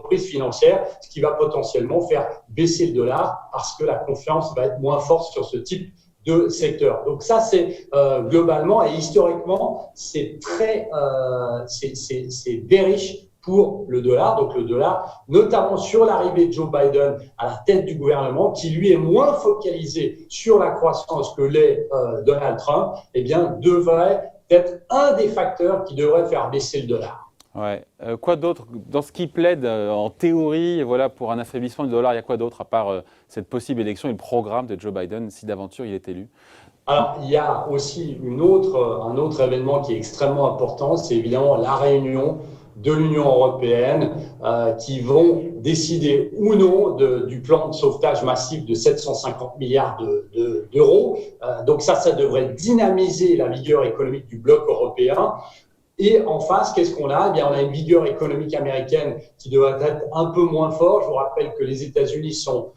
entreprises financières, ce qui va potentiellement faire baisser le dollar parce que la confiance va être moins forte sur ce type de secteur. Donc ça, c'est globalement et historiquement, c'est bearish pour le dollar. Donc le dollar, notamment sur l'arrivée de Joe Biden à la tête du gouvernement, qui lui est moins focalisé sur la croissance que l'est Donald Trump, eh bien, devrait être un des facteurs qui devrait faire baisser le dollar. Ouais. Quoi d'autre dans ce qui plaide en théorie, voilà, pour un affaiblissement du dollar, il y a quoi d'autre à part cette possible élection et le programme de Joe Biden si d'aventure il est élu? Alors, il y a aussi un autre événement qui est extrêmement important, c'est évidemment la réunion de l'Union européenne qui vont décider ou non du plan de sauvetage massif de 750 milliards d'euros. Donc ça devrait dynamiser la vigueur économique du bloc européen. Et en face, qu'est-ce qu'on a? Eh bien, on a une vigueur économique américaine qui devrait être un peu moins forte. Je vous rappelle que les États-Unis sont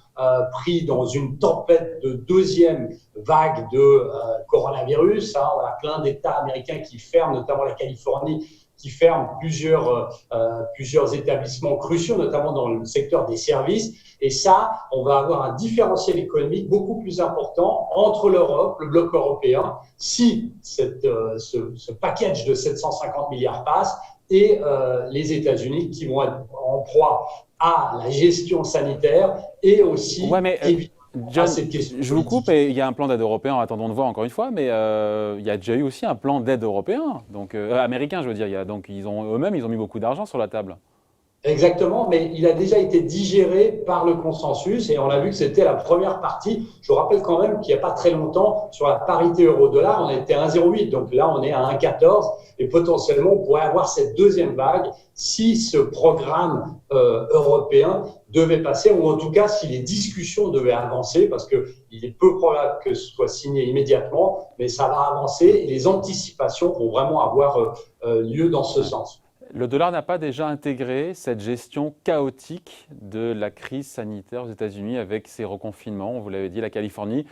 pris dans une tempête de deuxième vague de coronavirus. On a plein d'États américains qui ferment, notamment la Californie, qui ferme plusieurs établissements cruciaux, notamment dans le secteur des services. Et ça, on va avoir un différentiel économique beaucoup plus important entre l'Europe, le bloc européen, si ce package de 750 milliards passe, et les États-Unis qui vont être en proie à la gestion sanitaire et aussi John, je vous coupe et il y a un plan d'aide européen, attendons de voir encore une fois, mais il y a déjà eu aussi un plan d'aide européen, donc américain je veux dire, donc eux-mêmes ils ont mis beaucoup d'argent sur la table. Exactement, mais il a déjà été digéré par le consensus et on a vu que c'était la première partie. Je vous rappelle quand même qu'il n'y a pas très longtemps, sur la parité euro-dollar, on était à 1,08, donc là on est à 1,14 et potentiellement on pourrait avoir cette deuxième vague si ce programme européen devait passer, ou en tout cas si les discussions devaient avancer, parce qu'il est peu probable que ce soit signé immédiatement, mais ça va avancer et les anticipations vont vraiment avoir lieu dans ce sens. Le dollar n'a pas déjà intégré cette gestion chaotique de la crise sanitaire aux États-Unis avec ses reconfinements, vous l'avez dit, la Californie,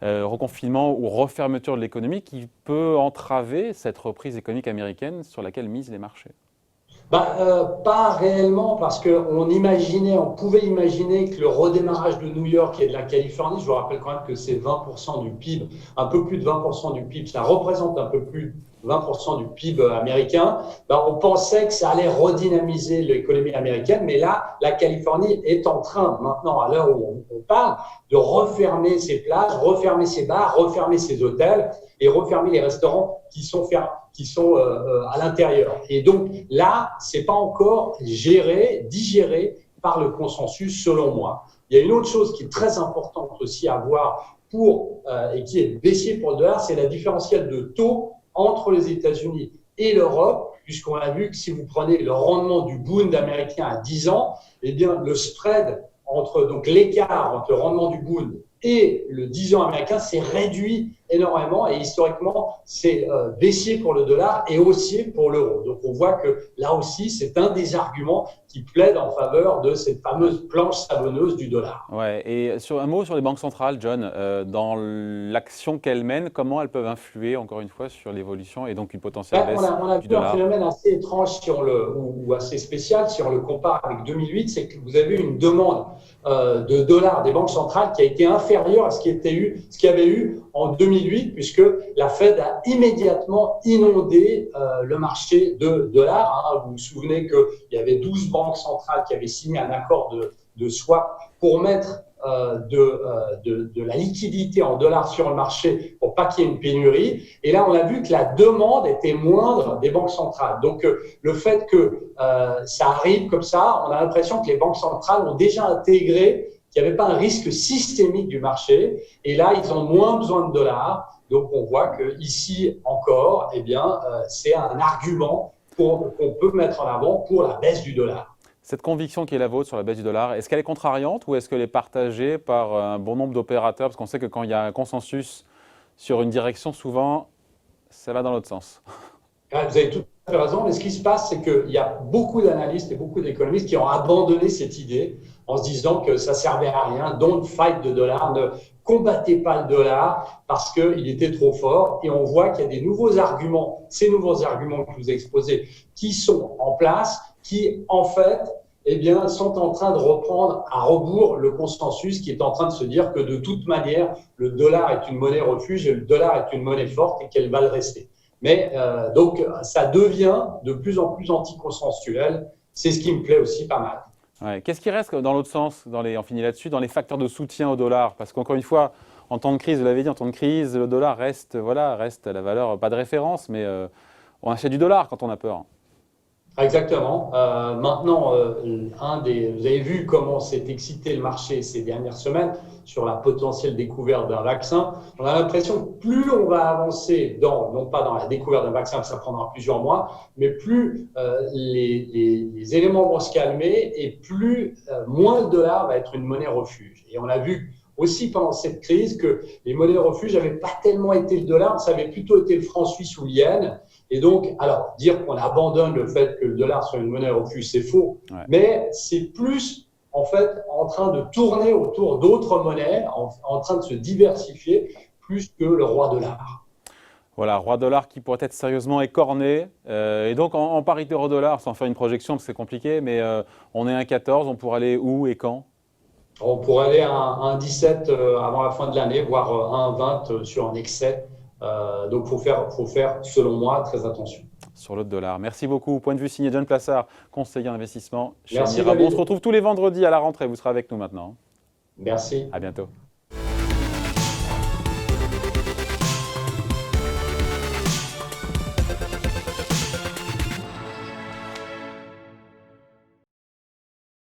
reconfinement ou refermeture de l'économie qui peut entraver cette reprise économique américaine sur laquelle misent les marchés? Pas réellement, parce qu'on pouvait imaginer que le redémarrage de New York et de la Californie, je vous rappelle quand même que c'est 20% du PIB, un peu plus de 20% du PIB, ça représente un peu plus de 20% du PIB américain, on pensait que ça allait redynamiser l'économie américaine, mais là, la Californie est en train, maintenant, à l'heure où on parle, de refermer ses plages, refermer ses bars, refermer ses hôtels et refermer les restaurants qui sont à l'intérieur. Et donc là, c'est pas encore digéré par le consensus, selon moi. Il y a une autre chose qui est très importante aussi à voir et qui est baissier pour le dollar, c'est la différentielle de taux entre les États-Unis et l'Europe, puisqu'on a vu que si vous prenez le rendement du Bund américain à 10 ans, eh bien le spread donc l'écart entre le rendement du Bund et le 10 ans américain s'est réduit énormément et historiquement, c'est baissier pour le dollar et haussier pour l'euro. Donc, on voit que là aussi, c'est un des arguments qui plaide en faveur de cette fameuse planche savonneuse du dollar. Ouais, et un mot sur les banques centrales, John, dans l'action qu'elles mènent, comment elles peuvent influer, encore une fois, sur l'évolution et donc une potentielle baisse on a du vu un dollar? phénomène assez étrange ou assez spécial si on le compare avec 2008, c'est que vous avez eu une demande de dollars des banques centrales qui a été inférieure à ce qu'il y avait eu en 2008, puisque la Fed a immédiatement inondé le marché de dollars. Vous vous souvenez qu'il y avait 12 banques centrales qui avaient signé un accord de swap pour mettre de la liquidité en dollars sur le marché pour pas qu'il y ait une pénurie. Et là, on a vu que la demande était moindre des banques centrales. Donc, le fait que ça arrive comme ça, on a l'impression que les banques centrales ont déjà intégré qu'il n'y avait pas un risque systémique du marché. Et là, ils ont moins besoin de dollars. Donc, on voit qu'ici encore, eh bien, c'est un argument qu'on peut mettre en avant pour la baisse du dollar. Cette conviction qui est la vôtre sur la baisse du dollar, est-ce qu'elle est contrariante ou est-ce qu'elle est partagée par un bon nombre d'opérateurs? Parce qu'on sait que quand il y a un consensus sur une direction, souvent, ça va dans l'autre sens. Vous avez tout à fait raison, mais ce qui se passe, c'est qu'il y a beaucoup d'analystes et beaucoup d'économistes qui ont abandonné cette idée en se disant que ça servait à rien. Don't fight the dollar, ne combattez pas le dollar parce qu'il était trop fort. Et on voit qu'il y a des nouveaux arguments, ces nouveaux arguments que je vous ai exposés, qui sont en place, qui en fait eh bien, sont en train de reprendre à rebours le consensus qui est en train de se dire que de toute manière, le dollar est une monnaie refuge et le dollar est une monnaie forte et qu'elle va le rester. Mais donc, ça devient de plus en plus anticonsensuel. C'est ce qui me plaît aussi pas mal. Ouais. Qu'est-ce qui reste dans l'autre sens, on finit là-dessus, dans les facteurs de soutien au dollar? Parce qu'encore une fois, en temps de crise, vous l'avez dit, en temps de crise, le dollar reste, voilà, reste la valeur, pas de référence, mais on achète du dollar quand on a peur. Exactement. Maintenant, vous avez vu comment s'est excité le marché ces dernières semaines sur la potentielle découverte d'un vaccin. On a l'impression que plus on va avancer non pas dans la découverte d'un vaccin, ça prendra plusieurs mois, mais plus les éléments vont se calmer et plus moins le dollar va être une monnaie refuge. Et on a vu aussi pendant cette crise que les monnaies refuges n'avaient pas tellement été le dollar, ça avait plutôt été le franc suisse ou l'yen. Et donc, alors, dire qu'on abandonne le fait que le dollar soit une monnaie refuge, c'est faux. Ouais. Mais c'est plus, en fait, en train de tourner autour d'autres monnaies, en train de se diversifier, plus que le roi dollar. Voilà, roi dollar qui pourrait être sérieusement écorné. Et donc, en parité euro-dollar, sans faire une projection, parce que c'est compliqué, mais on est à 1,14, on pourrait aller où et quand? On pourrait aller à un 17 avant la fin de l'année, voire un 20 sur un excès. Donc, faut faire, selon moi, très attention. Sur le dollar. Merci beaucoup. Point de vue signé John Plassard, conseiller d'investissement chez Merci, Mirabaud. On se retrouve tous les vendredis à la rentrée. Vous serez avec nous maintenant. Merci. À bientôt.